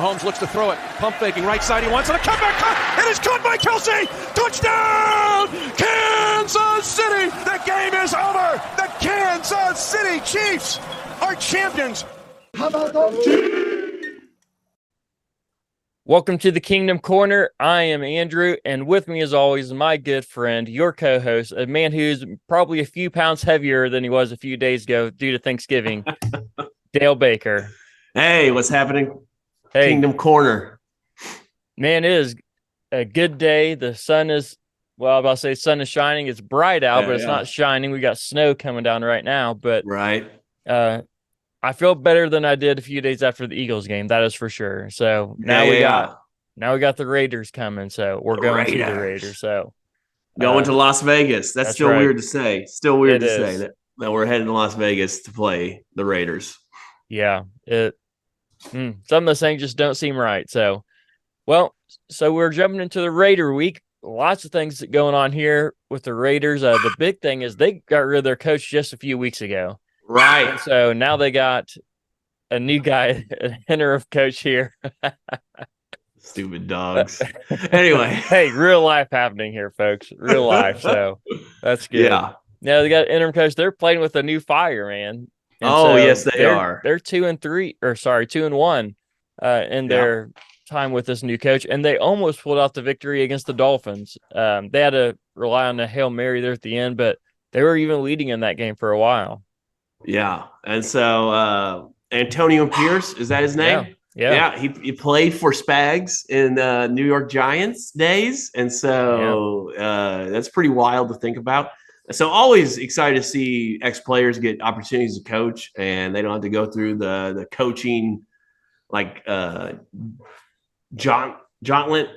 Mahomes looks to throw it. Pump faking right side. He wants it. A comeback cut. It is caught by Kelsey. Touchdown! Kansas City. The game is over. The Kansas City Chiefs are champions. How about those Chiefs? Welcome to the Kingdom Corner. I am Andrew, and with me, as always, my good friend, your co-host, a man who's probably a few pounds heavier than he was a few days ago due to Thanksgiving, Dale Baker. Hey, what's happening? Hey, Kingdom Corner. Man, it is a good day. The sun is, well, I'm about to say sun is shining. It's bright out, but it's not shining. We got snow coming down right now, but I feel better than I did a few days after the Eagles game. That is for sure. So now we got the Raiders coming. So we're going to the Raiders. So going to Las Vegas. That's still right. Weird to say. Still weird to say that we're heading to Las Vegas to play the Raiders. Yeah, some of those things just don't seem right. So, so we're jumping into the Raider week. Lots of things going on here with the Raiders. The big thing is they got rid of their coach just a few weeks ago. Right. And so now they got a new guy, an interim coach here. Stupid dogs. Anyway. Hey, real life happening here, folks. Real life. So that's good. Yeah. Now they got an interim coach. They're playing with a new fire, man. And yes, they are. They're 2-1 in their time with this new coach, and they almost pulled out the victory against the Dolphins. They had to rely on a Hail Mary there at the end, but they were even leading in that game for a while. Yeah, and so Antonio Pierce, is that his name? Yeah. He played for Spags in New York Giants days, and so that's pretty wild to think about. So always excited to see ex-players get opportunities to coach, and they don't have to go through the coaching gauntlet, the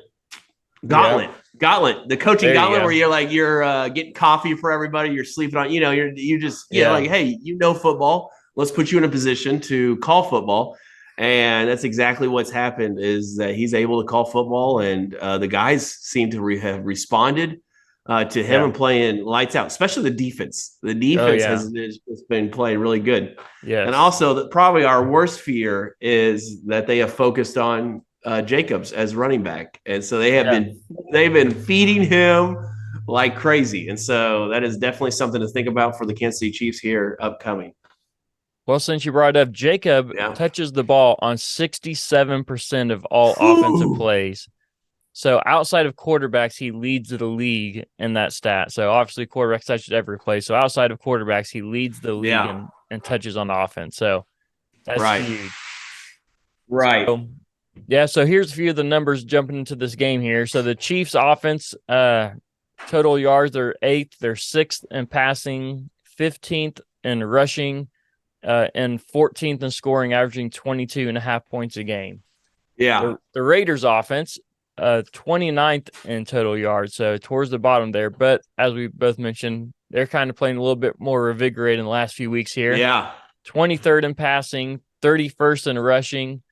coaching gauntlet where you're getting coffee for everybody, you're sleeping on, hey, football. Let's put you in a position to call football. And that's exactly what's happened is that he's able to call football, and the guys seem to have responded to him and playing lights out, especially the defense. The defense has been playing really good. Yeah. And also probably our worst fear is that they have focused on Jacobs as running back. And so they've been feeding him like crazy. And so that is definitely something to think about for the Kansas City Chiefs here upcoming. Well, since you brought it up, Jacob touches the ball on 67% of all offensive plays. So outside of quarterbacks, he leads the league in that stat. So obviously quarterbacks touches every play. So outside of quarterbacks, he leads the league and touches on the offense. So that's huge. Right. So here's a few of the numbers jumping into this game here. So the Chiefs offense, total yards, they're 8th. They're 6th in passing, 15th in rushing, and 14th in scoring, averaging 22.5 points a game. Yeah. The Raiders offense, 29th in total yards, so towards the bottom there. But as we both mentioned, they're kind of playing a little bit more reinvigorated in the last few weeks here. Yeah. 23rd in passing, 31st in rushing,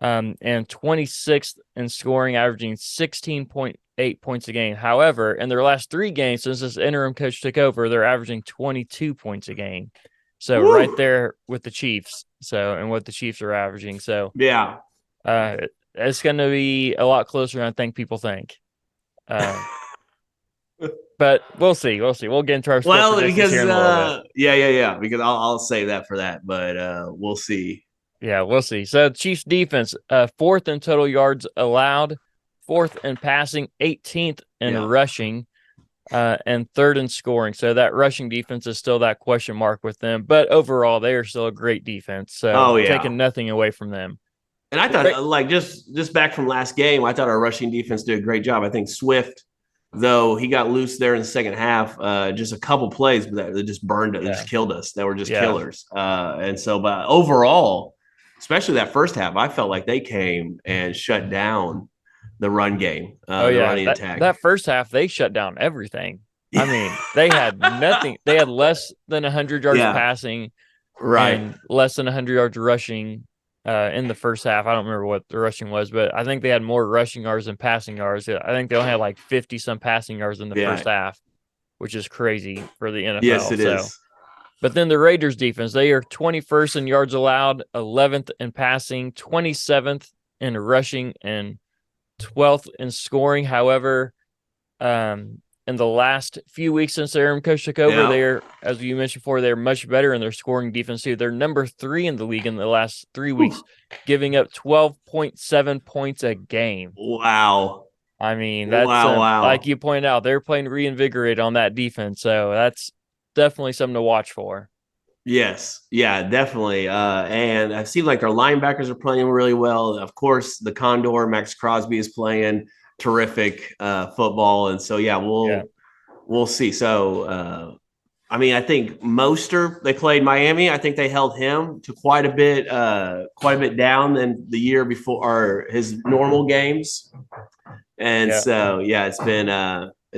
and 26th in scoring, averaging 16.8 points a game. However, in their last 3 games since this interim coach took over, they're averaging 22 points a game. So right there with the Chiefs. And what the Chiefs are averaging. So it's going to be a lot closer than I think people think. But we'll see. We'll get into our because here in a little bit. Because I'll say that for that, but we'll see. Yeah, we'll see. So Chiefs defense, 4th in total yards allowed, 4th in passing, 18th in rushing, and 3rd in scoring. So that rushing defense is still that question mark with them, but overall they are still a great defense. So taking nothing away from them. And I thought, just back from last game, I thought our rushing defense did a great job. I think Swift, though he got loose there in the second half, just a couple plays, but that just burned it. They just killed us. They were just killers. And so, but overall, especially that first half, I felt like they came and shut down the run game, the running attack. That first half, they shut down everything. I mean, they had nothing. They had less than 100 yards passing, and less than 100 yards rushing. In the first half. I don't remember what the rushing was, but I think they had more rushing yards than passing yards. I think they only had like 50-some passing yards in the first half, which is crazy for the NFL. Yes, it is. But then the Raiders defense, they are 21st in yards allowed, 11th in passing, 27th in rushing and 12th in scoring. However, in the last few weeks since their interim coach took over, they're, as you mentioned before, they're much better in their scoring defense too. They're number 3 in the league in the last 3 weeks, giving up 12.7 points a game. Wow. I mean, that's like you pointed out, they're playing reinvigorated on that defense. So that's definitely something to watch for. Yes. Yeah, definitely. And I see like their linebackers are playing really well. Of course, the Condor, Max Crosby, is playing terrific football. And so, we'll see. So, I mean, I think Mostert, they played Miami. I think they held him to quite a bit down than the year before, or his normal games. And so, it's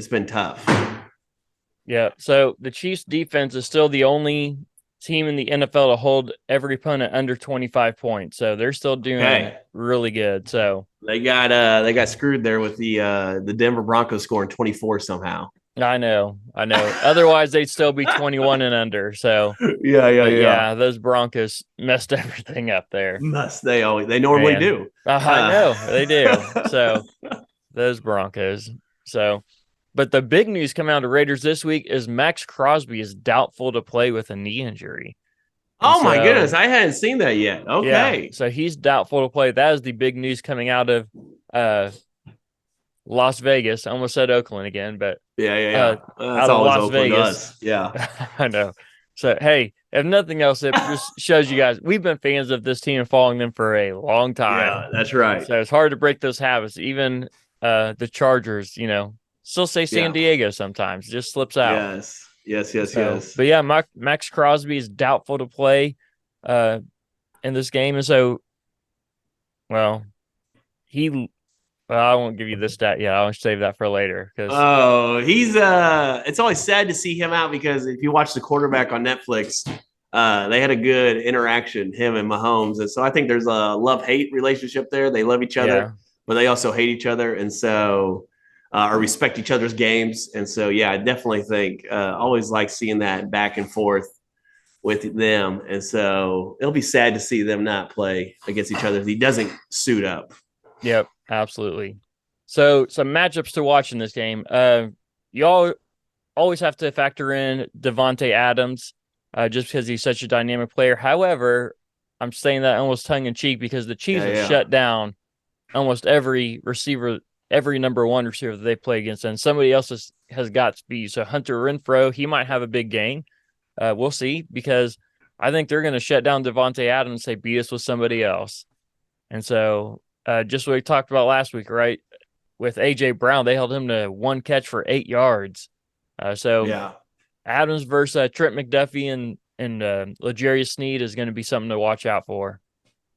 been tough. Yeah. So the Chiefs defense is still the only team in the NFL to hold every opponent under 25 points. So they're still doing really good. So they got screwed there with the Denver Broncos scoring 24 somehow. I know. Otherwise they'd still be 21 and under. So yeah. Those Broncos messed everything up there. They normally do. I know they do. So those Broncos. So, but the big news coming out of Raiders this week is Max Crosby is doubtful to play with a knee injury. And my goodness, I hadn't seen that yet. Okay. Yeah, so he's doubtful to play. That is the big news coming out of Las Vegas. I almost said Oakland again, but That's out of Las Oakland Vegas. Yeah. I know. So, hey, if nothing else, it just shows you guys we've been fans of this team and following them for a long time. Yeah, that's right. So it's hard to break those habits. Even the Chargers, still say San Diego sometimes. It just slips out. Yes. But yeah, Max Crosby is doubtful to play in this game. And so, I won't give you this stat yet. I'll save that for later. He's it's always sad to see him out because if you watch The Quarterback on Netflix, they had a good interaction, him and Mahomes. And so I think there's a love-hate relationship there. They love each other, but they also hate each other. And so or respect each other's games. And so, I definitely think always like seeing that back and forth with them. And so it'll be sad to see them not play against each other if he doesn't suit up. Yep, absolutely. So some matchups to watch in this game. You all always have to factor in Devontae Adams just because he's such a dynamic player. However, I'm saying that almost tongue-in-cheek because the Chiefs have shut down almost every receiver, every number one receiver that they play against, and somebody else has got speed. So Hunter Renfrow, he might have a big game. We'll see, because I think they're going to shut down Devontae Adams and say, beat us with somebody else. And so just what we talked about last week, right? With A.J. Brown, they held him to 1 catch for 8 yards. Adams versus Trent McDuffie and L'Jarius Sneed is going to be something to watch out for.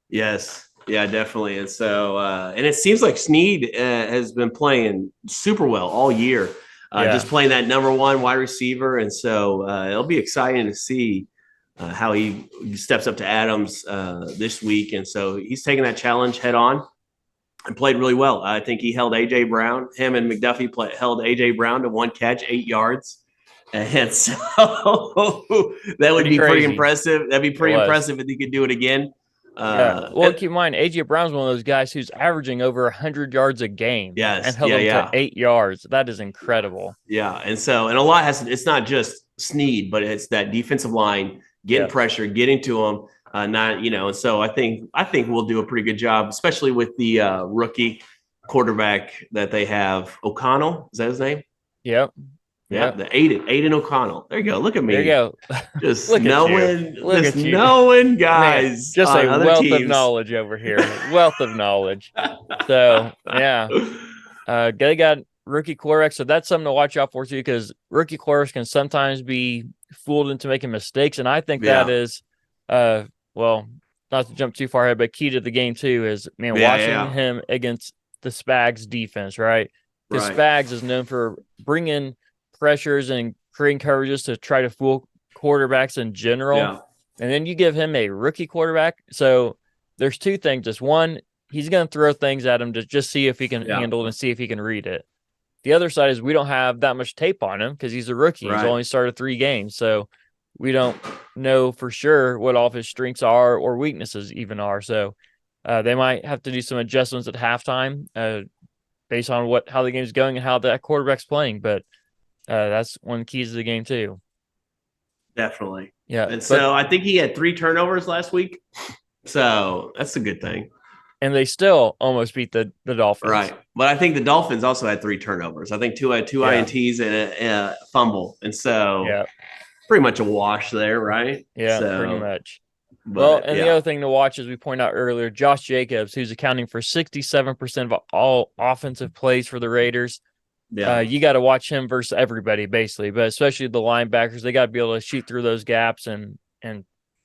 Yes. Yeah, definitely. And so, and it seems like Sneed has been playing super well all year, just playing that number one wide receiver. And so it'll be exciting to see how he steps up to Adams this week. And so he's taking that challenge head on and played really well. I think he held A.J. Brown. Him and McDuffie held A.J. Brown to 1 catch, 8 yards. And so that would be pretty impressive. That'd be pretty impressive if he could do it again. Keep in mind, A.J. Brown's one of those guys who's averaging over 100 yards a game. Yes, and held him to 8 yards. That is incredible. Yeah, and a lot it's not just Sneed, but it's that defensive line getting pressure, getting to him. And so I think we'll do a pretty good job, especially with the rookie quarterback that they have. O'Connell, is that his name? Yep. Yeah, the Aiden O'Connell. There you go. Look at me. There you go. Just knowing guys. Man, just a wealth of knowledge over here. Wealth of knowledge. So they got rookie quarterbacks. So that's something to watch out for too, because rookie quarterbacks can sometimes be fooled into making mistakes, and I think that is, not to jump too far ahead, but key to the game too is watching him against the Spags defense, right? Because Spags is known for bringing pressures and creating coverages to try to fool quarterbacks in general. And then you give him a rookie quarterback. So there's two things. Just one, he's going to throw things at him to just see if he can handle it and see if he can read it. The other side is we don't have that much tape on him because he's a rookie. He's only started 3 games. So we don't know for sure what all of his strengths are or weaknesses even are. So They might have to do some adjustments at halftime based on how the game's going and how that quarterback's playing. But that's one of the keys of the game too. Definitely. Yeah. And so I think he had 3 turnovers last week. So that's a good thing. And they still almost beat the Dolphins. Right. But I think the Dolphins also had 3 turnovers. I think 2 had 2 INTs and a fumble. And so pretty much a wash there, right? Yeah, so, pretty much. The other thing to watch, as we pointed out earlier, Josh Jacobs, who's accounting for 67% of all offensive plays for the Raiders. Yeah. You got to watch him versus everybody, basically, but especially the linebackers. They got to be able to shoot through those gaps and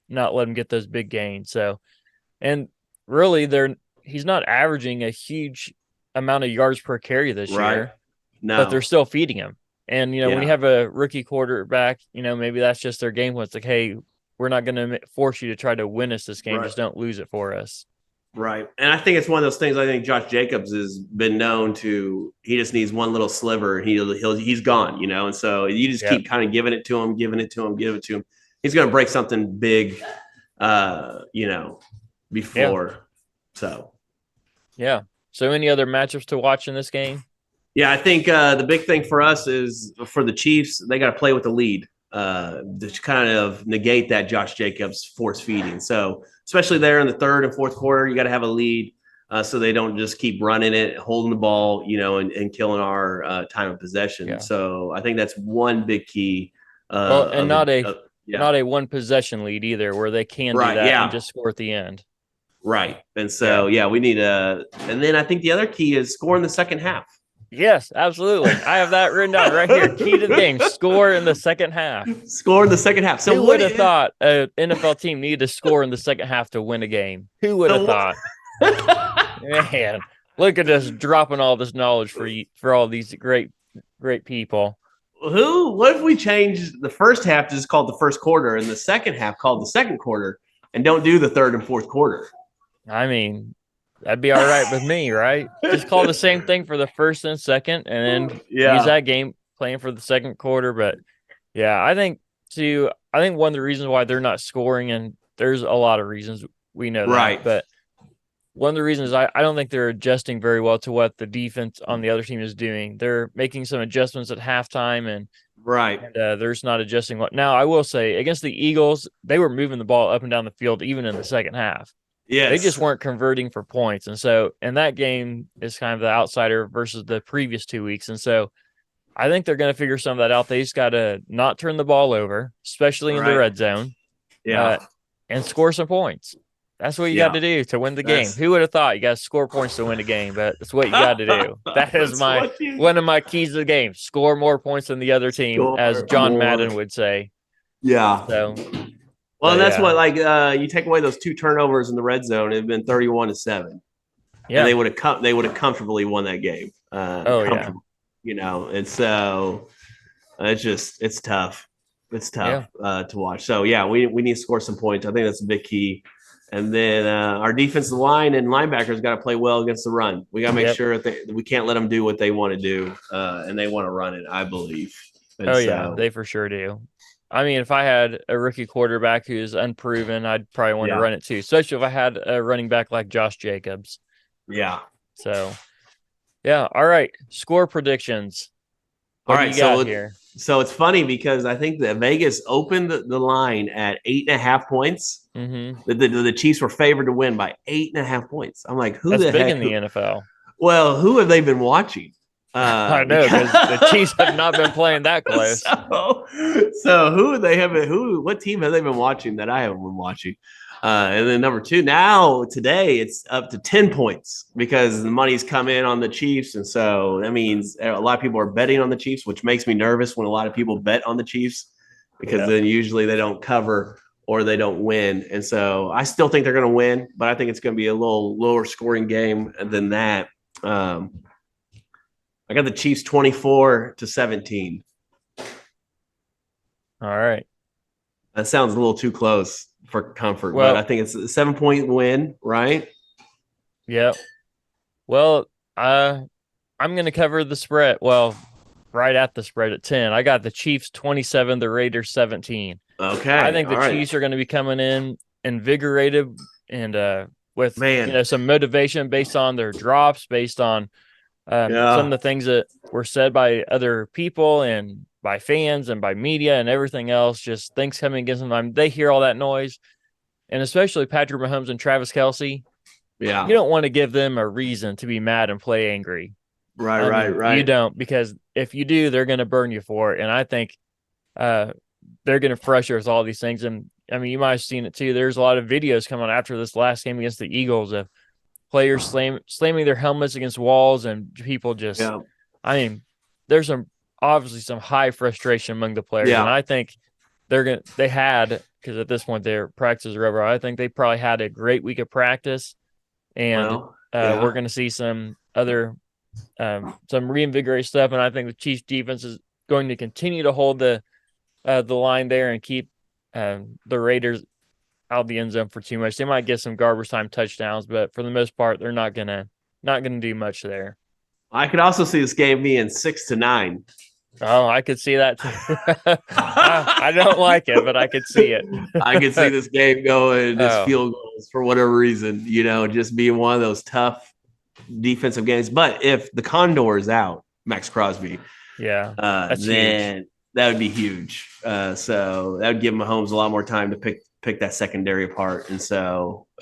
not let them get those big gains. So, and really, he's not averaging a huge amount of yards per carry this year, but they're still feeding him. And, when you have a rookie quarterback, maybe that's just their game. It's like, hey, we're not going to force you to try to win us this game. Just don't lose it for us. Right. And I think it's one of those things. I think Josh Jacobs has been known to, he just needs one little sliver and he's gone, and so you just keep kind of giving it to him. He's going to break something big, before. Yeah. So. Yeah. So any other matchups to watch in this game? Yeah, I think the big thing for us is for the Chiefs, they got to play with the lead to kind of negate that Josh Jacobs force feeding. So especially there in the third and fourth quarter, you got to have a lead so they don't just keep running it, holding the ball, and killing our time of possession. Yeah. So I think that's one big key. Not a one possession lead either, where they can do that and just score at the end. Right. And so, we need and then I think the other key is score in the second half. Yes, absolutely. I have that written down right here. Key to the game: score in the second half. Score in the second half. So who would have thought an NFL team needed to score in the second half to win a game? Who would have thought? Man, look at us dropping all this knowledge for all these great people. What if we change the first half to just called the first quarter and the second half called the second quarter and don't do the third and fourth quarter? I mean, that'd be all right with me, right? Just call the same thing for the first and second, and then use that game playing for the second quarter. But I think one of the reasons why they're not scoring, and there's a lot of reasons we know that, but one of the reasons I don't think they're adjusting very well to what the defense on the other team is doing. They're making some adjustments at halftime, and they're just not adjusting. Now, I will say, against the Eagles, they were moving the ball up and down the field even in the second half. Yes. They just weren't converting for points. And so, and that game is kind of the outsider versus the previous 2 weeks. And so I think they're going to figure some of that out. They just got to not turn the ball over, especially in the red zone. And score some points. That's what you got to do to win the game. Who would have thought you got to score points to win a game? But that's what you got to do. That is one of my keys to the game. Score more points than the other team, as John Madden would say. Yeah. So. Well, that's what you take away those 2 turnovers in the red zone, it'd been 31-7. Yeah, and they would have comfortably won that game. And so it's tough. It's tough to watch. So we need to score some points. I think that's a big key. And then our defensive line and linebackers got to play well against the run. We got to make sure that we can't let them do what they want to do, and they want to run it, I believe. And they for sure do. I mean, if I had a rookie quarterback who's unproven, I'd probably want to run it too, especially if I had a running back like Josh Jacobs. Yeah. So, all right. Score predictions. What do you got here? So it's funny because I think that Vegas opened the line at 8.5 points. Mm-hmm. The Chiefs were favored to win by 8.5 points. I'm like, That's big in the NFL. Well, who have they been watching? I know, because the Chiefs have not been playing that close. So who would they have? What team have they been watching that I haven't been watching? And then number 2, now today it's up to 10 points because the money's come in on the Chiefs, and so that means a lot of people are betting on the Chiefs, which makes me nervous when a lot of people bet on the Chiefs because then usually they don't cover or they don't win. And so I still think they're going to win, but I think it's going to be a little lower scoring game than that. I got the Chiefs 24-17. All right. That sounds a little too close for comfort, but I think it's a 7-point win, right? Yep. Well, I'm going to cover the spread. Well, right at the spread at 10. I got the Chiefs 27, the Raiders 17. Okay. I think the Chiefs are going to be coming in invigorated and with some motivation based on their drops, based on some of the things that were said by other people and by fans and by media and everything else, just things coming against them. They hear all that noise, and especially Patrick Mahomes and Travis Kelce. Yeah. You don't want to give them a reason to be mad and play angry. Right. You don't, because if you do, they're going to burn you for it. And I think they're going to frustrate with all these things. And I mean, you might have seen it too. There's a lot of videos coming after this last game against the Eagles of players slamming their helmets against walls and people just, I mean, there's obviously some high frustration among the players. And I think because at this point their practices are over, I think they probably had a great week of practice. And we're going to see some other some reinvigorated stuff, and I think the Chiefs defense is going to continue to hold the line there and keep the Raiders out of the end zone for too much. They might get some garbage time touchdowns, but for the most part, they're not gonna do much there. I could also see this game being 6-9. Oh, I could see that too. I don't like it, but I could see it. I could see this game going just field goals for whatever reason, just being one of those tough defensive games. But if the Condor is out, Max Crosby, then huge. That would be huge. So that would give Mahomes a lot more time to pick that secondary apart. And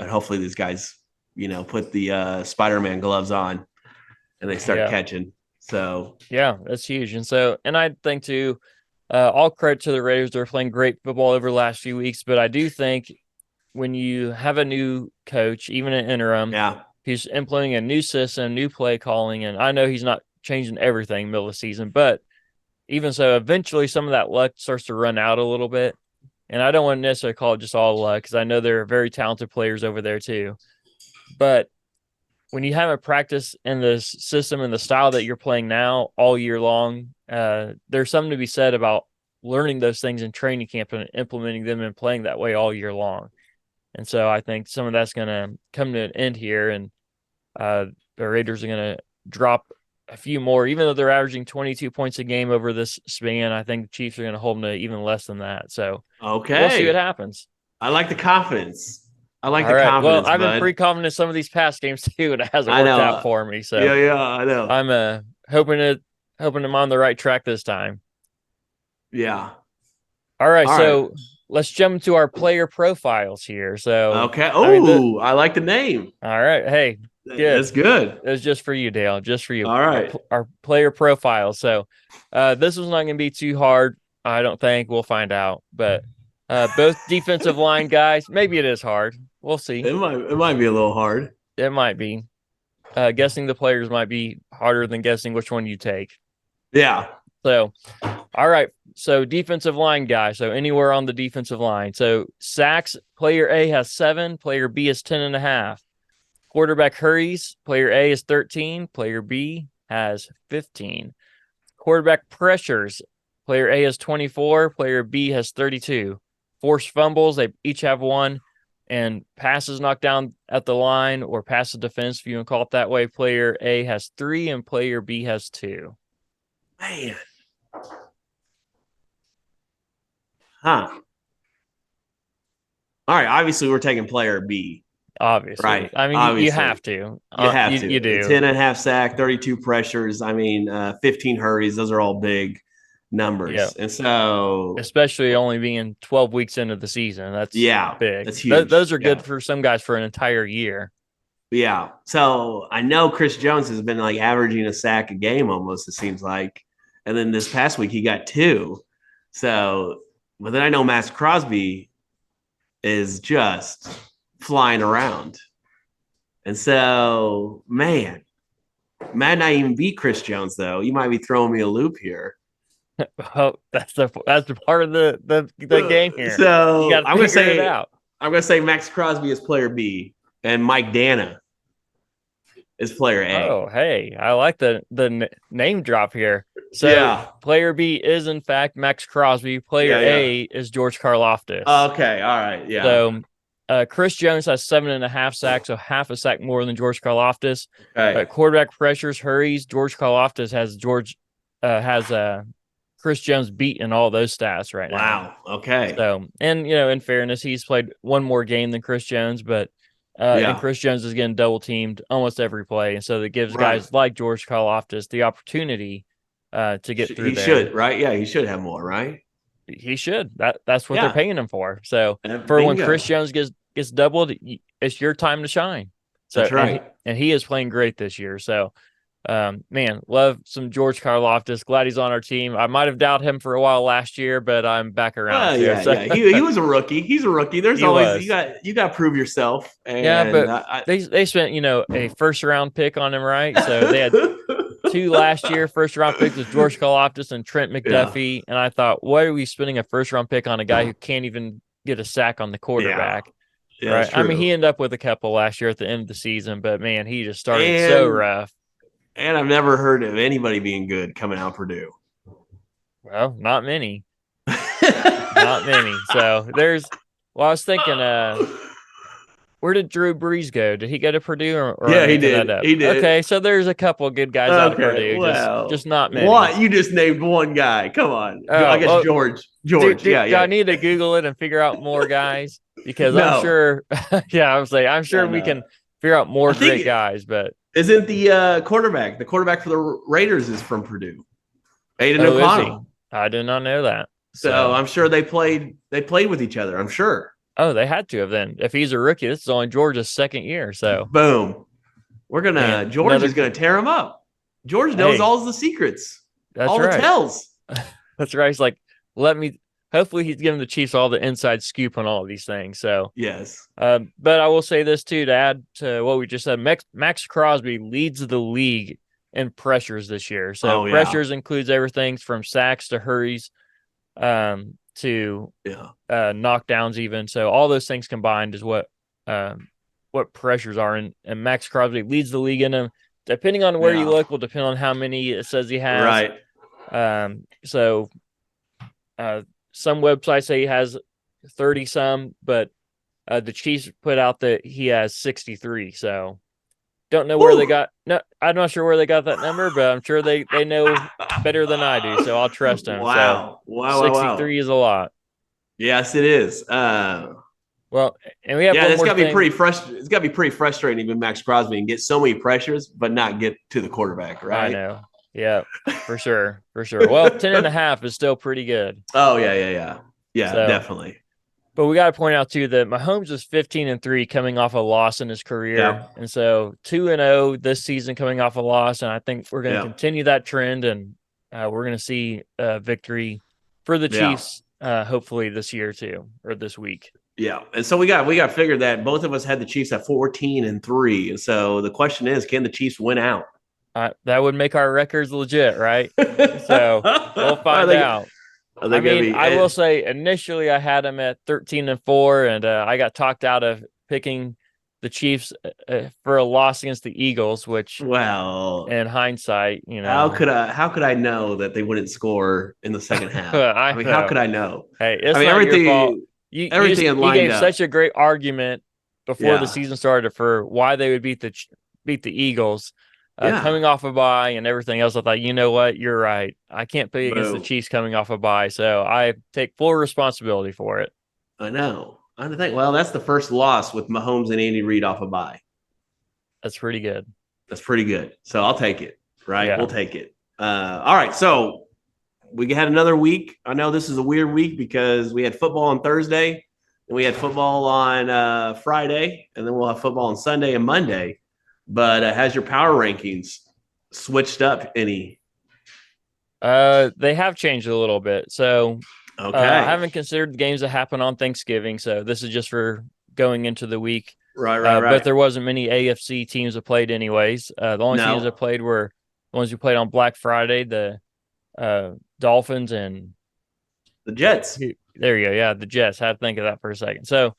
hopefully these guys, put the Spider-Man gloves on and they start catching. So that's huge. And I think too, all credit to the Raiders. They're playing great football over the last few weeks, but I do think when you have a new coach, even an interim, he's implementing a new system, new play calling, and I know he's not changing everything middle of the season, but even so, eventually some of that luck starts to run out a little bit. And I don't want to necessarily call it just all luck, because I know there are very talented players over there too. But when you haven't practiced in the system and the style that you're playing now all year long, there's something to be said about learning those things in training camp and implementing them and playing that way all year long. And so I think some of that's going to come to an end here, and the Raiders are going to drop a few more, even though they're averaging 22 points a game over this span. I think the Chiefs are going to hold them to even less than that. So we'll see what happens. I like the confidence. Confidence. Well, I've been pretty confident in some of these past games too, and it hasn't worked out for me. So I know. I'm hoping I'm on the right track this time. Yeah. All right. Let's jump into our player profiles here. So I like the name. All right. Hey, good. That's good. It was just for you, Dale. Just for you. All right. Our player profile. So this was not going to be too hard, I don't think. We'll find out. But both defensive line guys. Maybe it is hard. We'll see. It might be a little hard. It might be. Guessing the players might be harder than guessing which one you take. Yeah. So, all right. So defensive line guy. So anywhere on the defensive line. So sacks, player A has 7, player B is 10.5. Quarterback hurries, player A is 13, player B has 15. Quarterback pressures, player A has 24, player B has 32. Forced fumbles, they each have 1. And passes knocked down at the line or passive defense, if you want to call it that way, player A has 3 and player B has 2. Man. Huh. All right. Obviously, we're taking player B. Obviously. Right. I mean, obviously. You have to. You do. 10.5 sack, 32 pressures. I mean, 15 hurries. Those are all big numbers. Yep. And so, especially only being 12 weeks into the season. That's big. That's huge. Those are good for some guys for an entire year. Yeah. So I know Chris Jones has been like averaging a sack a game almost, it seems like. And then this past week he got 2. So, but then I know Max Crosby is just flying around. And so, man, might not even be Chris Jones though. You might be throwing me a loop here. Oh, that's the part of the game here. So you I'm gonna say Max Crosby is player B and Mike Dana is player A. Oh, hey, I like the name drop here. So player B is in fact Max Crosby. Player A is George Karlaftis. Okay, all right, yeah. So Chris Jones has 7.5 sacks, so half a sack more than George Karlaftis. Okay. Quarterback pressures, hurries. George Karlaftis has Chris Jones beat in all those stats right now. Wow. Okay. So, and in fairness, he's played one more game than Chris Jones, but And Chris Jones is getting double teamed almost every play. And so that gives guys like George Karlaftis the opportunity to get through there. He should, right? Yeah, he should have more, right? He should. That's what they're paying him for. So when Chris Jones gets doubled, it's your time to shine. So, that's right. And he is playing great this year. So, man, love some George Karlaftis. Glad he's on our team. I might have doubted him for a while last year, but I'm back around. He was a rookie. He's a rookie. There's always you got to prove yourself. And but they spent a first round pick on him, right? So they had 2 last year first round picks with George Karlaftis and Trent McDuffie, and I thought, why are we spending a first round pick on a guy who can't even get a sack on the quarterback? Right? I mean, he ended up with a couple last year at the end of the season, but man, he just started so rough. And I've never heard of anybody being good coming out of Purdue. Well, not many. Not many. So I was thinking, where did Drew Brees go? Did he go to Purdue? Or he did. He did. Okay, so there's a couple of good guys out of Purdue. Well, just not many. What? You just named one guy. Come on. I guess George. Do I need to Google it and figure out more guys? Because I'm sure, I'm sure we can figure out more great guys, but. Isn't the quarterback for the Raiders is from Purdue? Aiden O'Connell. I did not know that. So I'm sure they played with each other. I'm sure. Oh, they had to have then. If he's a rookie, this is only George's second year. So boom. George is gonna tear him up. George knows all the secrets. That's all right. the tells. That's right. He's like, hopefully he's giving the Chiefs all the inside scoop on all of these things. So yes. But I will say this too, to add to what we just said, Max Crosby leads the league in pressures this year. So pressures includes everything from sacks to hurries, to knockdowns even. So all those things combined is what pressures are. And Max Crosby leads the league in them. Depending on where you look will depend on how many it says he has. Right. Some websites say he has 30 some, but the Chiefs put out that he has 63. So don't know where they got. No, I'm not sure where they got that number, but I'm sure they know better than I do. So I'll trust them. Wow. So 63 is a lot. Yes, it is. Well, and we have it's got to be pretty frustrating. It's got to be pretty frustrating with Max Crosby and get so many pressures, but not get to the quarterback, right? I know. Yeah, for sure. Well, 10.5 is still pretty good. Oh, yeah, definitely. But we got to point out too that Mahomes is 15-3 coming off a loss in his career, and so 2-0 this season coming off a loss, and I think we're going to continue that trend, and we're going to see a victory for the Chiefs, hopefully this year too, or this week. Yeah, and so we got figured that both of us had the Chiefs at 14-3, and so the question is, can the Chiefs win out? That would make our records legit, right? So we'll find out. I will say initially I had them at 13-4, and I got talked out of picking the Chiefs for a loss against the Eagles, which, in hindsight, how could I know that they wouldn't score in the second half? How could I know? Hey, it's not everything. Your fault. You gave such a great argument before the season started for why they would beat the Eagles. Coming off a bye and everything else, I thought, you know what, you're right. I can't play against the Chiefs coming off a bye, so I take full responsibility for it. I know. I think, that's the first loss with Mahomes and Andy Reid off a bye. That's pretty good. So I'll take it, right? Yeah. We'll take it. All right, so we had another week. I know this is a weird week because we had football on Thursday, and we had football on Friday, and then we'll have football on Sunday and Monday. But has your power rankings switched up any? They have changed a little bit. So I haven't considered the games that happen on Thanksgiving. So this is just for going into the week. Right. But there wasn't many AFC teams that played anyways. The only teams that played were the ones who played on Black Friday, the Dolphins and the Jets. There you go. Yeah, the Jets. I had to think of that for a second. So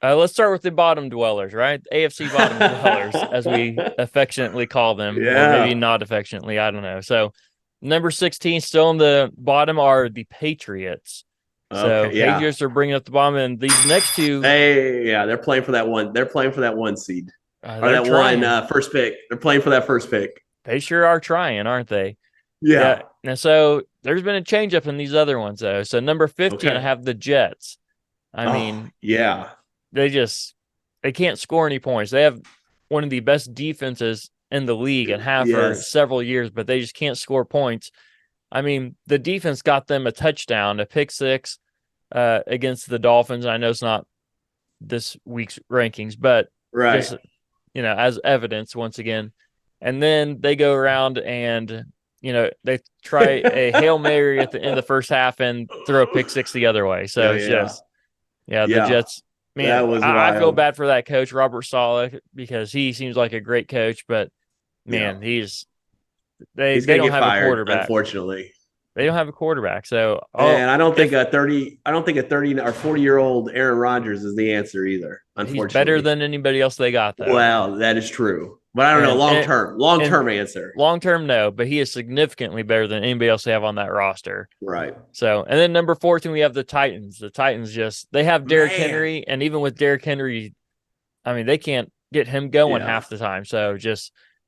let's start with the bottom dwellers, right? AFC bottom dwellers, as we affectionately call them. Yeah. Or maybe not affectionately. I don't know. So number 16 still in the bottom are the Patriots. Patriots are bringing up the bottom, and these next two. They're playing for that one. They're playing for that one seed. Or that one first pick. They're playing for that first pick. They sure are trying, aren't they? Yeah. And so there's been a change up in these other ones, though. So number 15, I have the Jets. I mean, they can't score any points. They have one of the best defenses in the league and have for several years, but they just can't score points. I mean, the defense got them a touchdown, a pick six against the Dolphins. I know it's not this week's rankings, but just, as evidence once again. And then they go around and, they try a Hail Mary at the end of the first half and throw a pick six the other way. So the Jets, man, I feel bad for that coach, Robert Saleh, because he seems like a great coach, but man, he's they don't have a quarterback. Unfortunately, they don't have a quarterback. So, and I don't think a 30 or 40-year-old Aaron Rodgers is the answer either. Unfortunately, he's better than anybody else they got, though. Well, that is true, but I don't know long term answer. Long term, no, but he is significantly better than anybody else they have on that roster. Right. So, and then number 14, we have the Titans. The Titans they have Derrick Henry, and even with Derrick Henry, I mean, they can't get him going half the time. So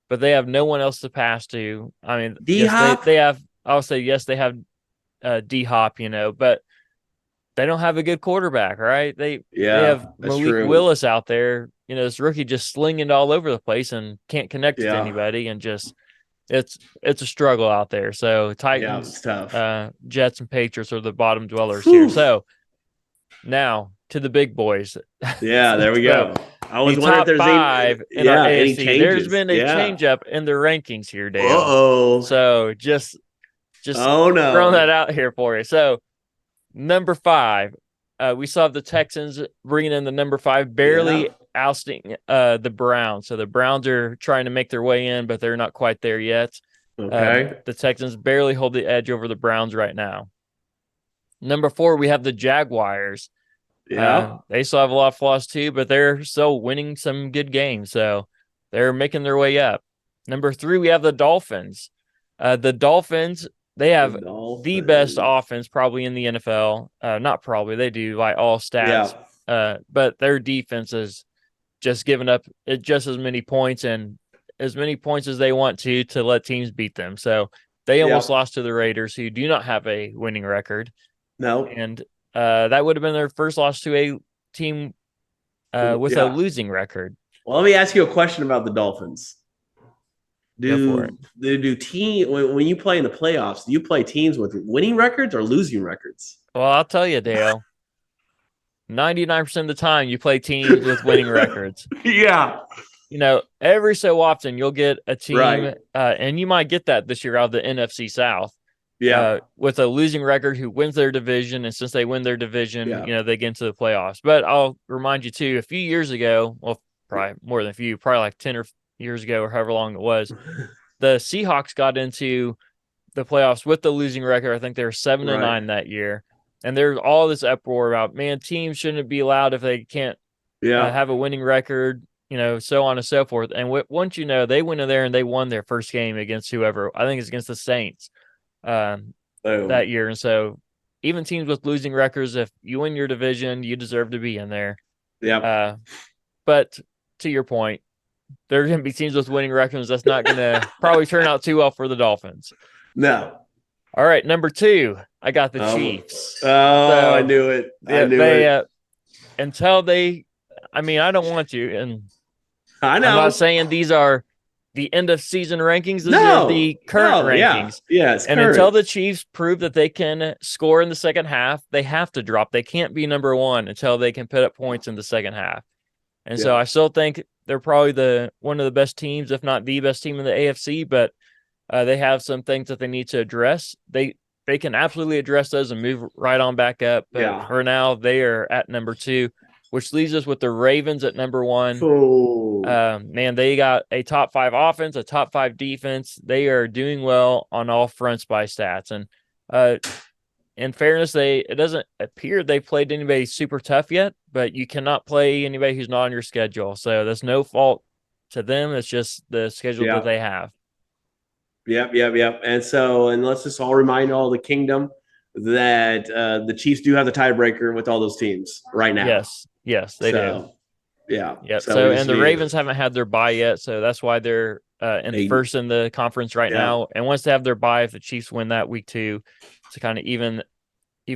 but they have no one else to pass to. I mean, D-Hop? they have. I'll say yes, they have D-Hop, but they don't have a good quarterback, right? They have Malik Willis out there, this rookie just slinging it all over the place and can't connect with anybody, and just it's a struggle out there. So Titans, it's tough. Jets, and Patriots are the bottom dwellers here. So now to the big boys. Yeah, there we go. I was wondering if there's five in our AFC. There's been a change up in the rankings here, Dale. Uh-oh. So just throwing that out here for you. So number 5, we saw the Texans bringing in the number 5, barely ousting the Browns. So the Browns are trying to make their way in, but they're not quite there yet. Okay. The Texans barely hold the edge over the Browns right now. Number 4, we have the Jaguars. They still have a lot of flaws too, but they're still winning some good games. So they're making their way up. Number 3, we have the Dolphins. The Dolphins, they have the best offense probably in the NFL. Not probably, they do by all stats. But their defense is just giving up just as many points and as many points as they want to let teams beat them. So they almost lost to the Raiders, who do not have a winning record. No. And that would have been their first loss to a team with a losing record. Well, let me ask you a question about the Dolphins. Do team when you play in the playoffs, do you play teams with winning records or losing records? Well, I'll tell you, Dale. 99% of the time, you play teams with winning records. Yeah. Every so often you'll get a team, and you might get that this year out of the NFC South. With a losing record who wins their division, and since they win their division, they get into the playoffs. But I'll remind you too, a few years ago, well, probably more than a few, probably like 10 or years ago or however long it was, the Seahawks got into the playoffs with the losing record. I think they were 7-9 that year. And there's all this uproar about, man, teams shouldn't be allowed if they can't have a winning record, so on and so forth. And once they went in there and they won their first game against whoever, I think it's against the Saints that year. And so even teams with losing records, if you win your division, you deserve to be in there. But to your point, there are going to be teams with winning records. That's not going to probably turn out too well for the Dolphins. No. All right, number 2, I got the Chiefs. I knew it. Until they, I don't want to, and I know. I'm not saying these are the end of season rankings. These are the current rankings. It's and current. until the Chiefs prove that they can score in the second half, they have to drop. They can't be number 1 until they can put up points in the second half. And so I still think they're probably one of the best teams, if not the best team in the AFC, but they have some things that they need to address. They can absolutely address those and move right on back up. But for now, they are at number 2, which leaves us with the Ravens at number 1. Man, they got a top 5 offense, a top 5 defense. They are doing well on all fronts by stats. And in fairness, it doesn't appear they played anybody super tough yet, but you cannot play anybody who's not on your schedule. So that's no fault to them. It's just the schedule that they have. Yep. And let's just all remind all the kingdom that the Chiefs do have the tiebreaker with all those teams right now. Yes, they do. Yeah. Yep. So and the Ravens haven't had their bye yet, so that's why they're first in the conference right now. And once they have their bye, if the Chiefs win that week 2, to kind of even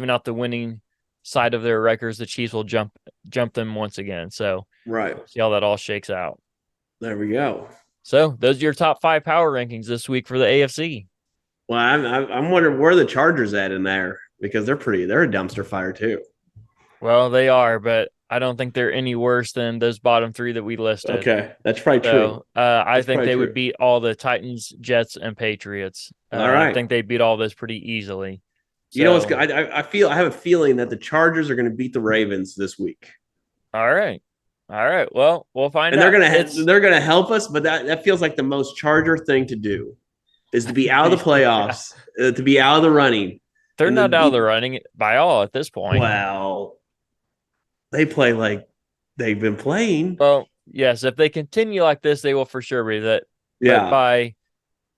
out the winning side of their records, the Chiefs will jump them once again. So Right. see how that all shakes out. There we go. So those are your top 5 power rankings this week for the AFC. Well, I'm wondering where the Chargers at in there, because they're a dumpster fire too. Well, they are, but I don't think they're any worse than those bottom 3 that we listed. Okay, that's probably true. I think they would beat all the Titans, Jets, and Patriots. All right. I think they'd beat all those pretty easily. So, you know what's good? I have a feeling that the Chargers are going to beat the Ravens this week. All right. Well, we'll find out. And they're gonna help us, but that feels like the most Charger thing to do is to be out of the playoffs, to be out of the running. They're not out of the running by all at this point. Well, they play like they've been playing. Well, yes, if they continue like this, they will for sure be that. Yeah. But by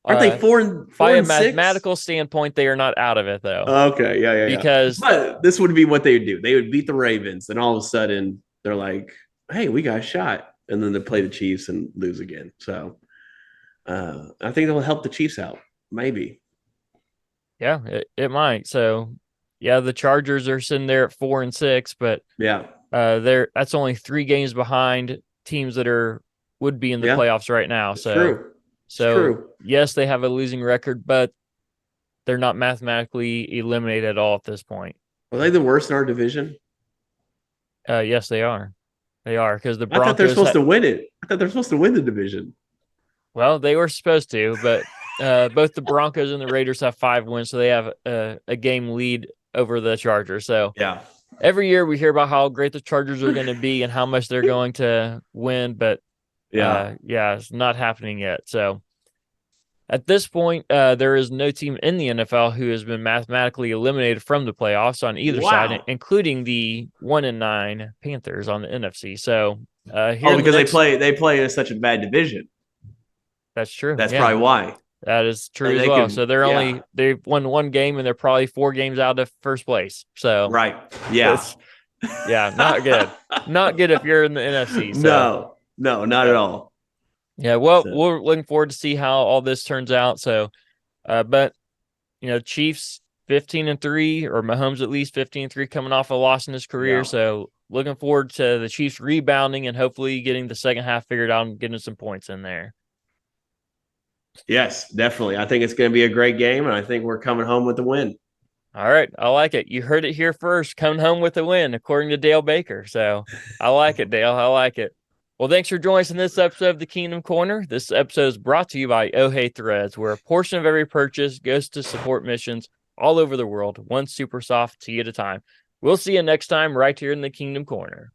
aren't they four and a six? mathematical standpoint, they are not out of it though. Okay, yeah. Because but this would be what they would do. They would beat the Ravens, and all of a sudden they're like, "Hey, we got a shot," and then they play the Chiefs and lose again. So I think they'll help the Chiefs out, maybe. Yeah, it might. So yeah, the Chargers are sitting there at 4 and 6, but yeah, that's only 3 games behind teams that would be in the playoffs right now. True. Yes, they have a losing record, but they're not mathematically eliminated at all at this point. Are they the worst in our division? Yes, they are. They are, because the Broncos. I thought they're supposed to win it. I thought they're supposed to win the division. Well, they were supposed to, but both the Broncos and the Raiders have 5 wins, so they have a game lead over the Chargers. So yeah, every year we hear about how great the Chargers are going to be and how much they're going to win, but it's not happening yet. So at this point, there is no team in the NFL who has been mathematically eliminated from the playoffs on either side, including the 1-9 Panthers on the NFC. So because they play in such a bad division. That's true. That's probably why. That is true as well. So they've won 1 game and they're probably 4 games out of first place. So right, yeah, not good. Not good if you're in the NFC. So. No, not at all. Yeah, well, we're looking forward to see how all this turns out. So, but Chiefs 15-3, or Mahomes at least 15-3, coming off a loss in his career. Yeah. So, looking forward to the Chiefs rebounding and hopefully getting the second half figured out and getting some points in there. Yes, definitely. I think it's going to be a great game, and I think we're coming home with the win. All right, I like it. You heard it here first. Coming home with a win, according to Dale Baker. So, I like it, Dale. I like it. Well, thanks for joining us in this episode of the Kingdom Corner. This episode is brought to you by Oh Hey Threads, where a portion of every purchase goes to support missions all over the world, one super soft tea at a time. We'll see you next time right here in the Kingdom Corner.